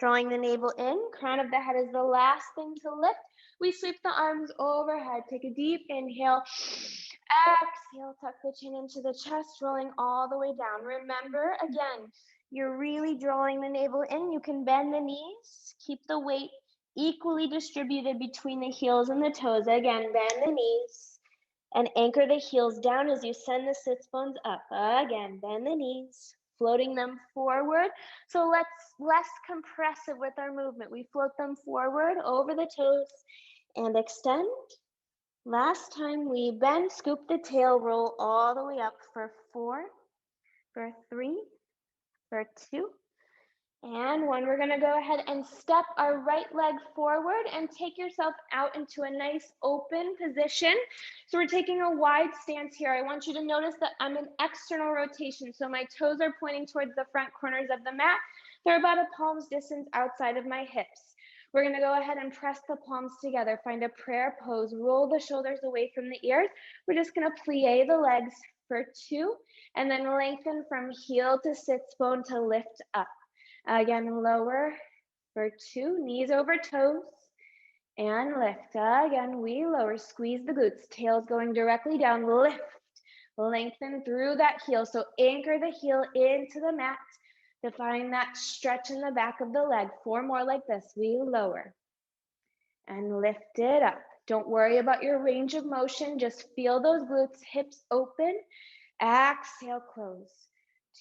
Drawing the navel in. Crown of the head is the last thing to lift. We sweep the arms overhead. Take a deep inhale. Exhale, tuck the chin into the chest, rolling all the way down. Remember, again, you're really drawing the navel in. You can bend the knees. Keep the weight equally distributed between the heels and the toes. Again, bend the knees and anchor the heels down as you send the sits bones up. Again, bend the knees, floating them forward. So let's less compressive with our movement. We float them forward over the toes and extend. Last time we bend, scoop the tail, roll all the way up for 4, for 3, for 2, and 1. We're gonna go ahead and step our right leg forward and take yourself out into a nice open position. So we're taking a wide stance here. I want you to notice that I'm in external rotation. So my toes are pointing towards the front corners of the mat. They're about a palm's distance outside of my hips. We're gonna go ahead and press the palms together, find a prayer pose, roll the shoulders away from the ears. We're just gonna plie the legs for 2, and then lengthen from heel to sits bone to lift up. Again, lower for 2, knees over toes, and lift. Again, we lower, squeeze the glutes, tails going directly down, lift, lengthen through that heel. So anchor the heel into the mat to find that stretch in the back of the leg. 4 more like this. We lower and lift it up. Don't worry about your range of motion. Just feel those glutes, hips open. Exhale, close.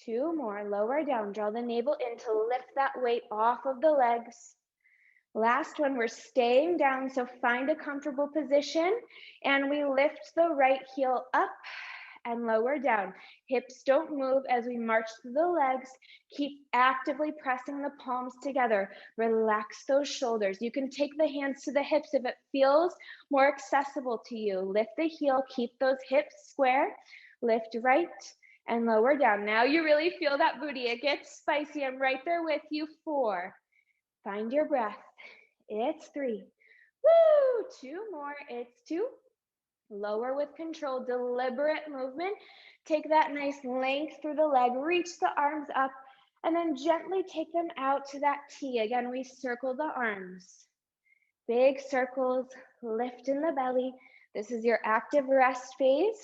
2 more, lower down. Draw the navel in to lift that weight off of the legs. Last one, we're staying down, so find a comfortable position, and we lift the right heel up and lower down. Hips don't move as we march through the legs. Keep actively pressing the palms together. Relax those shoulders. You can take the hands to the hips if it feels more accessible to you. Lift the heel, keep those hips square. Lift right and lower down. Now you really feel that booty. It gets spicy. I'm right there with you. 4. Find your breath. It's 3. Woo! 2 more. It's 2. Lower with control, deliberate movement. Take that nice length through the leg, reach the arms up, and then gently take them out to that T. Again, we circle the arms. Big circles, lift in the belly. This is your active rest phase.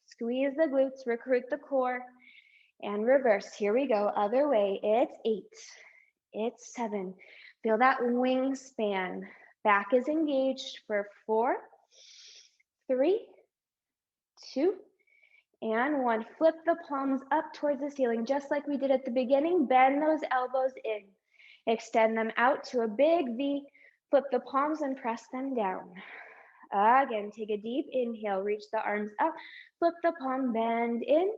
Squeeze the glutes, recruit the core, and reverse. Here we go, other way. It's 8, it's 7. Feel that wingspan. Back is engaged for 4, 3, 2, and 1. Flip the palms up towards the ceiling, just like we did at the beginning. Bend those elbows in. Extend them out to a big V. Flip the palms and press them down. Again, take a deep inhale. Reach the arms up. Flip the palm, bend in.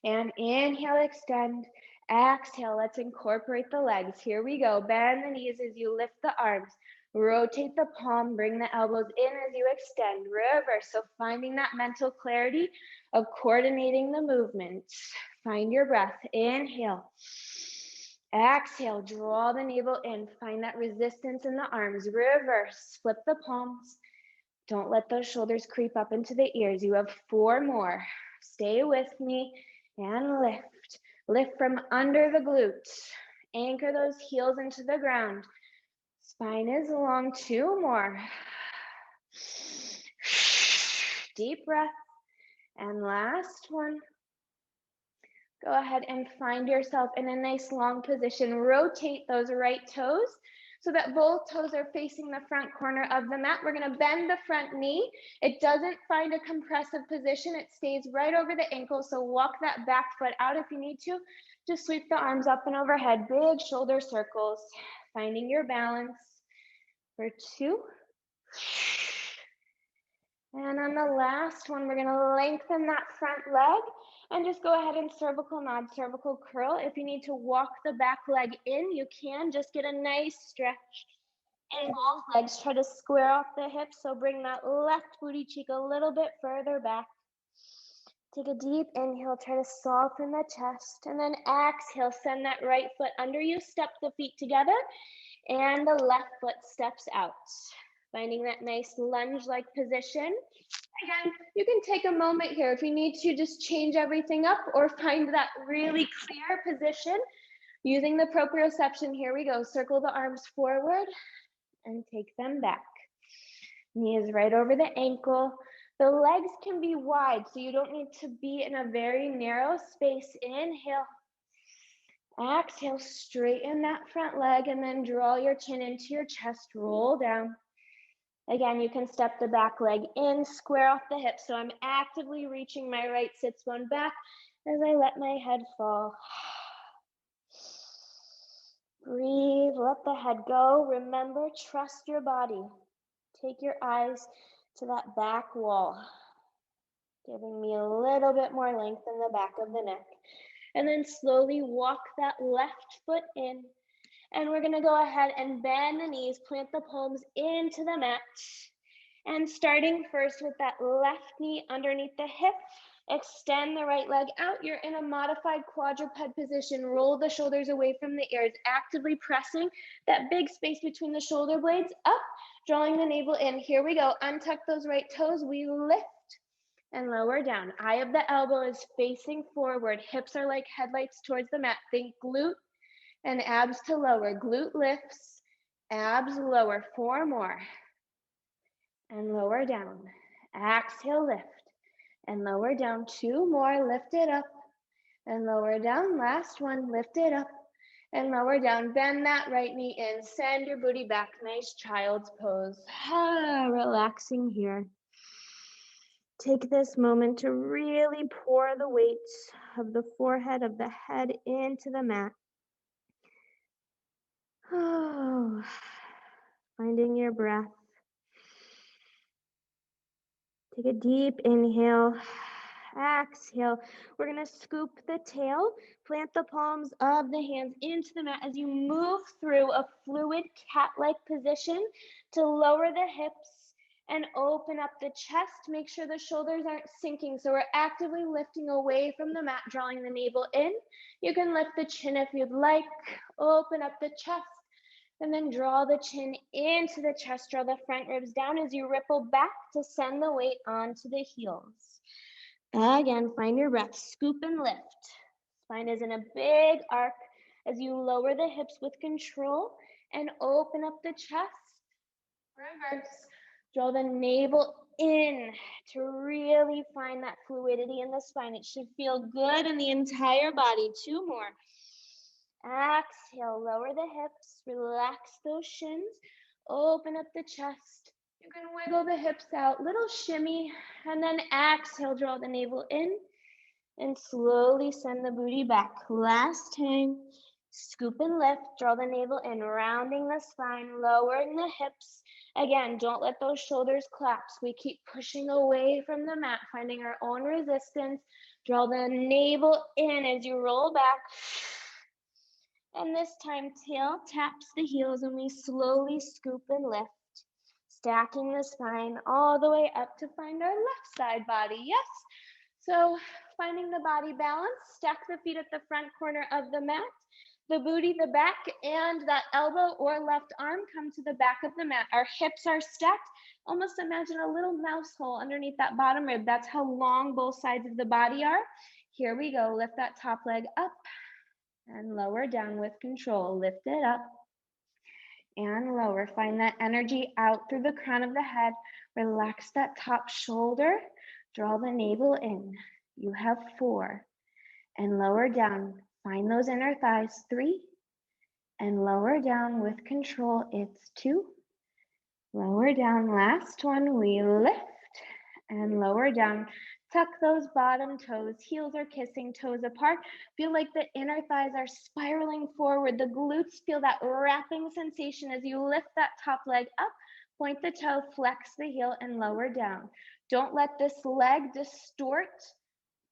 And inhale, extend. Exhale, let's incorporate the legs. Here we go. Bend the knees as you lift the arms. Rotate the palm, bring the elbows in as you extend. Reverse, so finding that mental clarity of coordinating the movement. Find your breath. Inhale. Exhale, draw the navel in. Find that resistance in the arms. Reverse, flip the palms. Don't let those shoulders creep up into the ears. You have 4 more. Stay with me and lift. Lift from under the glutes. Anchor those heels into the ground. Spine is long, 2 more. Deep breath. And last one. Go ahead and find yourself in a nice long position. Rotate those right toes so that both toes are facing the front corner of the mat. We're gonna bend the front knee. It doesn't find a compressive position. It stays right over the ankle. So walk that back foot out if you need to. Just sweep the arms up and overhead. Big shoulder circles. Finding your balance for 2. And on the last one, we're gonna lengthen that front leg and just go ahead and cervical nod, cervical curl. If you need to walk the back leg in, you can. Just get a nice stretch in both legs. Try to square off the hips, so bring that left booty cheek a little bit further back. Take a deep inhale, try to soften the chest, and then exhale, send that right foot under you, step the feet together, and the left foot steps out. Finding that nice lunge-like position. Again, you can take a moment here if you need to just change everything up or find that really clear position using the proprioception. Here we go. Circle the arms forward and take them back. Knees right over the ankle. The legs can be wide, so you don't need to be in a very narrow space. Inhale. Exhale, straighten that front leg and then draw your chin into your chest, roll down. Again, you can step the back leg in, square off the hips. So I'm actively reaching my right sits bone back as I let my head fall. Breathe, let the head go. Remember, trust your body. Take your eyes to that back wall, giving me a little bit more length in the back of the neck. And then slowly walk that left foot in. And we're gonna go ahead and bend the knees, plant the palms into the mat. And starting first with that left knee underneath the hip, extend the right leg out. You're in a modified quadruped position. Roll the shoulders away from the ears, actively pressing that big space between the shoulder blades up, drawing the navel in. Here we go, untuck those right toes. We lift and lower down. Eye of the elbow is facing forward. Hips are like headlights towards the mat. Think glute and abs to lower. Glute lifts, abs lower. 4 more. And lower down. Exhale, lift. And lower down. 2 more. Lift it up. And lower down. Last one. Lift it up. And lower down. Bend that right knee in. Send your booty back. Nice child's pose. Relaxing here. Take this moment to really pour the weight of the forehead of the head into the mat. Oh, finding your breath. Take a deep inhale, exhale. We're gonna scoop the tail, plant the palms of the hands into the mat as you move through a fluid cat-like position to lower the hips and open up the chest. Make sure the shoulders aren't sinking. So we're actively lifting away from the mat, drawing the navel in. You can lift the chin if you'd like, open up the chest. And then draw the chin into the chest, draw the front ribs down as you ripple back to send the weight onto the heels. Again, find your breath, scoop and lift. Spine is in a big arc as you lower the hips with control and open up the chest. Reverse, draw the navel in to really find that fluidity in the spine. It should feel good in the entire body. 2 more. Exhale, lower the hips, relax those shins, open up the chest. You can wiggle the hips out, little shimmy, and then exhale, draw the navel in, and slowly send the booty back. Last time, scoop and lift, draw the navel in, rounding the spine, lowering the hips. Again, don't let those shoulders collapse. We keep pushing away from the mat, finding our own resistance. Draw the navel in as you roll back. And this time, tail taps the heels and we slowly scoop and lift, stacking the spine all the way up to find our left side body. Yes. So finding the body balance, stack the feet at the front corner of the mat, the booty, the back, and that elbow or left arm come to the back of the mat. Our hips are stacked. Almost imagine a little mouse hole underneath that bottom rib. That's how long both sides of the body are. Here we go. Lift that top leg up and lower down with control. Lift it up. and lower. Find that energy out through the crown of the head. Relax that top shoulder. Draw the navel in. You have 4. And lower down. Find those inner thighs. 3. And lower down with control. It's 2. Lower down. Last one. We lift and lower down. Tuck those bottom toes. Heels are kissing toes apart. Feel like the inner thighs are spiraling forward. The glutes feel that wrapping sensation as you lift that top leg up. Point the toe, flex the heel, and lower down. Don't let this leg distort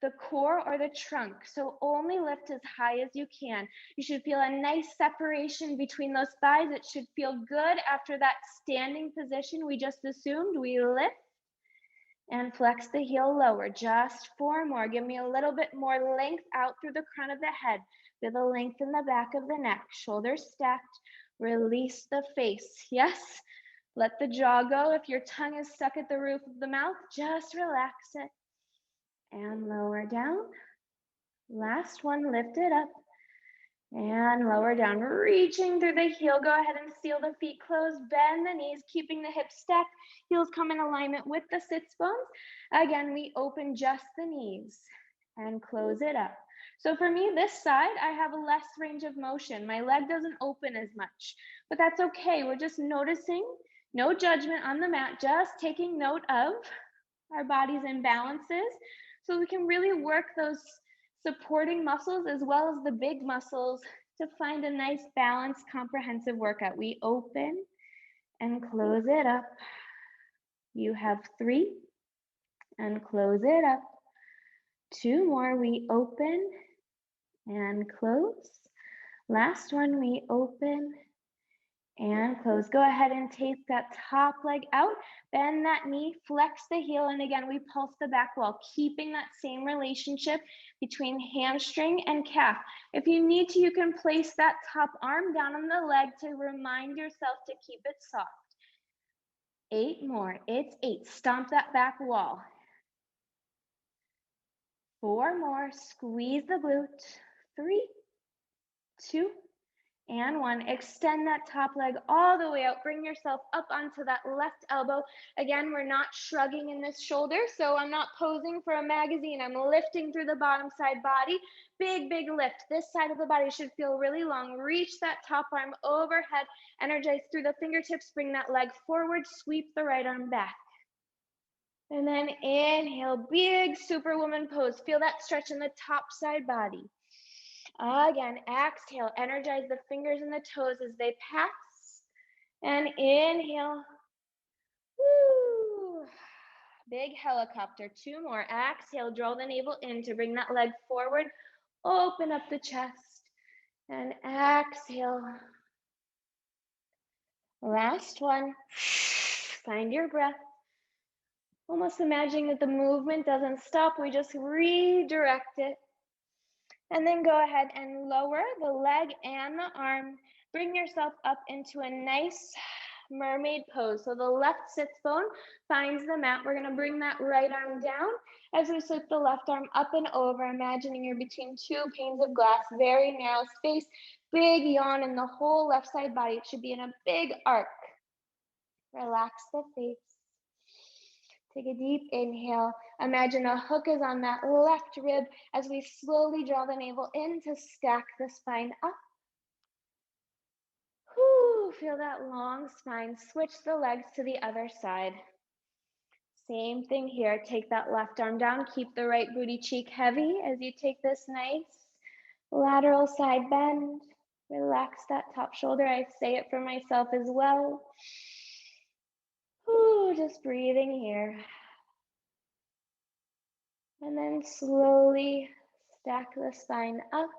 the core or the trunk. So only lift as high as you can. You should feel a nice separation between those thighs. It should feel good after that standing position we just assumed. We lift and flex the heel lower. Just 4 more. Give me a little bit more length out through the crown of the head. Feel the length in the back of the neck. Shoulders stacked. Release the face. Yes. Let the jaw go. If your tongue is stuck at the roof of the mouth, just relax it. And lower down. Last one, lift it up. And lower down, reaching through the heel. Go ahead and seal the feet closed. Bend the knees, keeping the hips stacked. Heels come in alignment with the sits bones. Again, we open just the knees and close it up. So for me, this side, I have a less range of motion. My leg doesn't open as much, but that's okay. We're just noticing, no judgment on the mat, just taking note of our body's imbalances so we can really work those supporting muscles as well as the big muscles to find a nice balanced comprehensive workout. We open and close it up. You have 3 and close it up. 2 more. We open and close. Last one. We open and close. Go ahead and take that top leg out, bend that knee, flex the heel, and again, we pulse the back wall, keeping that same relationship between hamstring and calf. If you need to, you can place that top arm down on the leg to remind yourself to keep it soft. 8 more. It's 8. Stomp that back wall. 4 more. Squeeze the glute. 3, 2, and 1. Extend that top leg all the way out. Bring yourself up onto that left elbow. Again, we're not shrugging in this shoulder, so I'm not posing for a magazine. I'm lifting through the bottom side body. Big, big lift. This side of the body should feel really long. Reach that top arm overhead. Energize through the fingertips. Bring that leg forward. Sweep the right arm back. And then inhale, big superwoman pose. Feel that stretch in the top side body. Again, exhale, energize the fingers and the toes as they pass. And inhale. Woo. Big helicopter. 2 more. Exhale, draw the navel in to bring that leg forward. Open up the chest. And exhale. Last one. Find your breath. Almost imagining that the movement doesn't stop. We just redirect it. And then go ahead and lower the leg and the arm. Bring yourself up into a nice mermaid pose. So the left sits bone finds the mat. We're going to bring that right arm down as we slip the left arm up and over, imagining you're between 2 panes of glass, very narrow space, big yawn in the whole left side body. It should be in a big arc. Relax the face. Take a deep inhale. Imagine a hook is on that left rib as we slowly draw the navel in to stack the spine up. Whew, feel that long spine. Switch the legs to the other side. Same thing here. Take that left arm down. Keep the right booty cheek heavy as you take this nice lateral side bend. Relax that top shoulder. I say it for myself as well. Whew, just breathing here. And then slowly stack the spine up.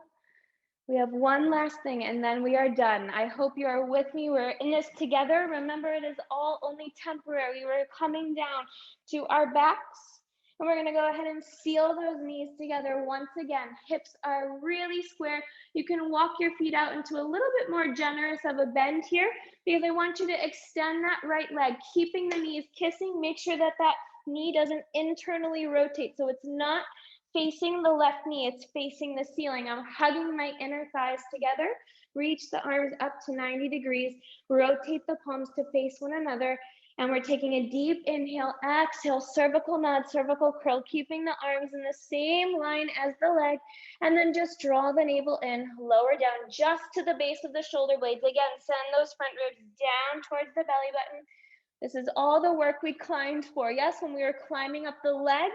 We have one last thing and then we are done. I hope you are with me. We're in this together. Remember, it is all only temporary. We're coming down to our backs and we're gonna go ahead and seal those knees together once again. Hips are really square. You can walk your feet out into a little bit more generous of a bend here because I want you to extend that right leg, keeping the knees kissing. Make sure that that knee doesn't internally rotate. So it's not facing the left knee, it's facing the ceiling. I'm hugging my inner thighs together. Reach the arms up to 90 degrees. Rotate the palms to face one another. And we're taking a deep inhale, exhale, cervical nod, cervical curl, keeping the arms in the same line as the leg. And then just draw the navel in, lower down just to the base of the shoulder blades. Again, send those front ribs down towards the belly button. This is all the work we climbed for. Yes, when we were climbing up the leg,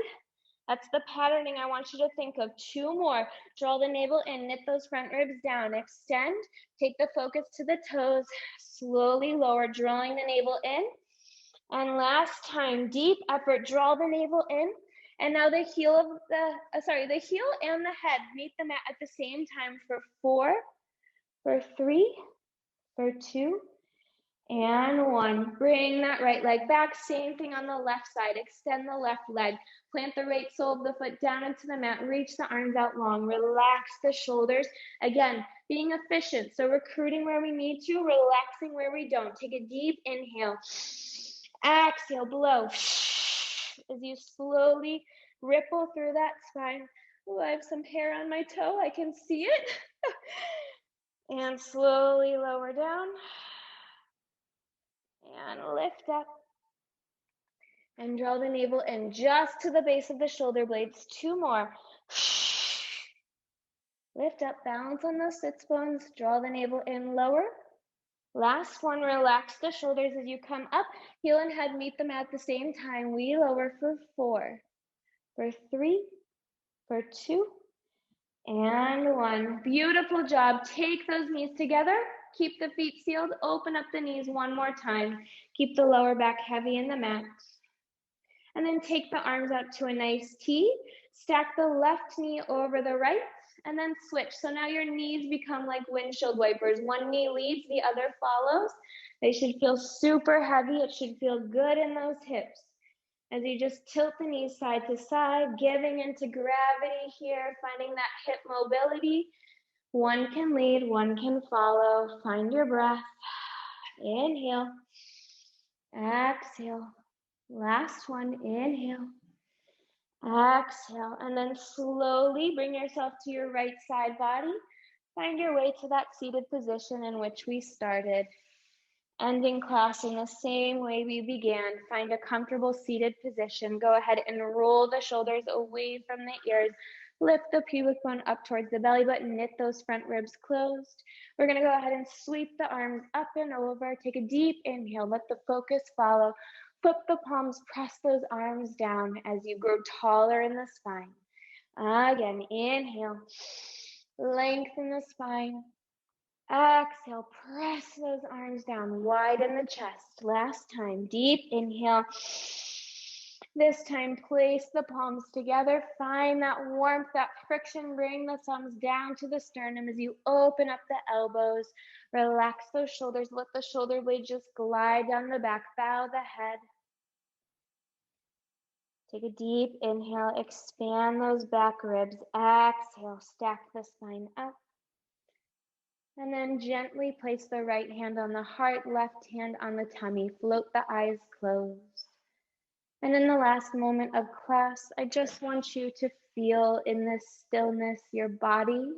that's the patterning I want you to think of. 2 more. Draw the navel in, knit those front ribs down, extend, take the focus to the toes, slowly lower, drawing the navel in. And last time, deep effort, draw the navel in. And now the heel of the heel and the head meet the mat at the same time for 4, for 3, for 2, and 1. Bring that right leg back. Same thing on the left side. Extend the left leg. Plant the right sole of the foot down into the mat. Reach the arms out long. Relax the shoulders. Again, being efficient. So recruiting where we need to, relaxing where we don't. Take a deep inhale. Exhale, blow. As you slowly ripple through that spine. Oh, I have some hair on my toe. I can see it. And slowly lower down. And lift up. And draw the navel in just to the base of the shoulder blades. 2 more. Lift up, balance on those sits bones. Draw the navel in, lower. Last one, relax the shoulders as you come up. Heel and head meet them at the same time. We lower for 4, for 3, for 2, and 1. Beautiful job. Take those knees together. Keep the feet sealed. Open up the knees one more time. Keep the lower back heavy in the mat. And then take the arms out to a nice T. Stack the left knee over the right. And then switch. So now your knees become like windshield wipers. One knee leads, the other follows. They should feel super heavy. It should feel good in those hips. As you just tilt the knees side to side, giving into gravity here, finding that hip mobility. One can lead, one can follow. Find your breath. Inhale. Exhale. Last one. Inhale. Exhale, and then slowly bring yourself to your right side body. Find your way to that seated position in which we started. Ending class in the same way we began. Find a comfortable seated position. Go ahead and roll the shoulders away from the ears. Lift the pubic bone up towards the belly button. Knit those front ribs closed. We're going to go ahead and sweep the arms up and over. Take a deep inhale. Let the focus follow. Flip the palms, press those arms down as you grow taller in the spine. Again, inhale, lengthen the spine. Exhale, press those arms down, widen the chest. Last time, deep inhale. This time, place the palms together. Find that warmth, that friction. Bring the thumbs down to the sternum as you open up the elbows. Relax those shoulders. Let the shoulder blades just glide down the back. Bow the head. Take a deep inhale. Expand those back ribs. Exhale. Stack the spine up. And then gently place the right hand on the heart, left hand on the tummy. Float the eyes closed. And in the last moment of class, I just want you to feel in this stillness your body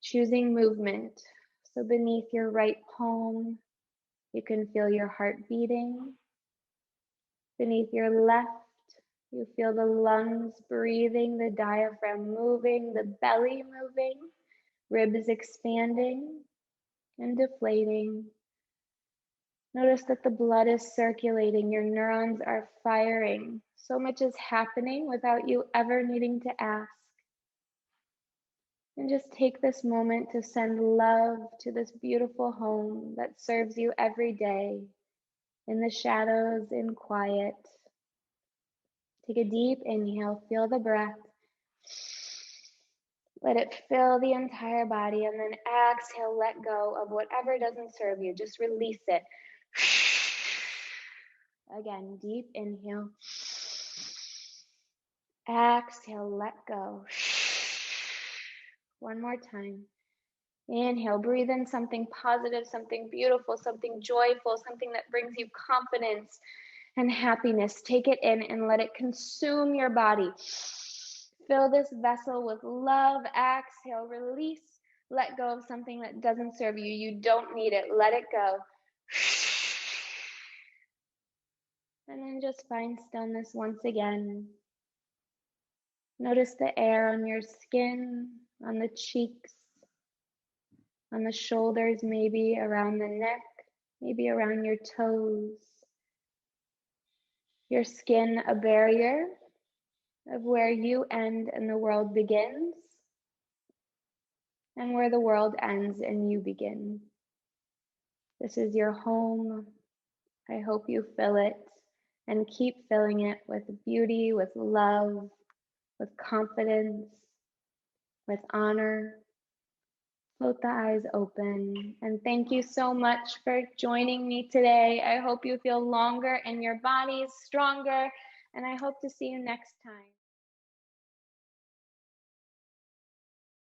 choosing movement. So beneath your right palm, you can feel your heart beating. Beneath your left, you feel the lungs breathing, the diaphragm moving, the belly moving, ribs expanding and deflating. Notice that the blood is circulating, your neurons are firing. So much is happening without you ever needing to ask. And just take this moment to send love to this beautiful home that serves you every day, in the shadows, in quiet. Take a deep inhale, feel the breath. Let it fill the entire body, and then exhale, let go of whatever doesn't serve you. Just release it. Again, deep inhale. Exhale, let go. One more time. Inhale, breathe in something positive, something beautiful, something joyful, something that brings you confidence and happiness. Take it in and let it consume your body. Fill this vessel with love. Exhale, release. Let go of something that doesn't serve you. You don't need it. Let it go. And then just find stillness once again. Notice the air on your skin, on the cheeks, on the shoulders, maybe around the neck, maybe around your toes. Your skin, a barrier of where you end and the world begins, and where the world ends and you begin. This is your home. I hope you fill it and keep filling it with beauty, with love, with confidence, with honor. Float the eyes open. And thank you so much for joining me today. I hope you feel longer in your bodies, stronger, and I hope to see you next time.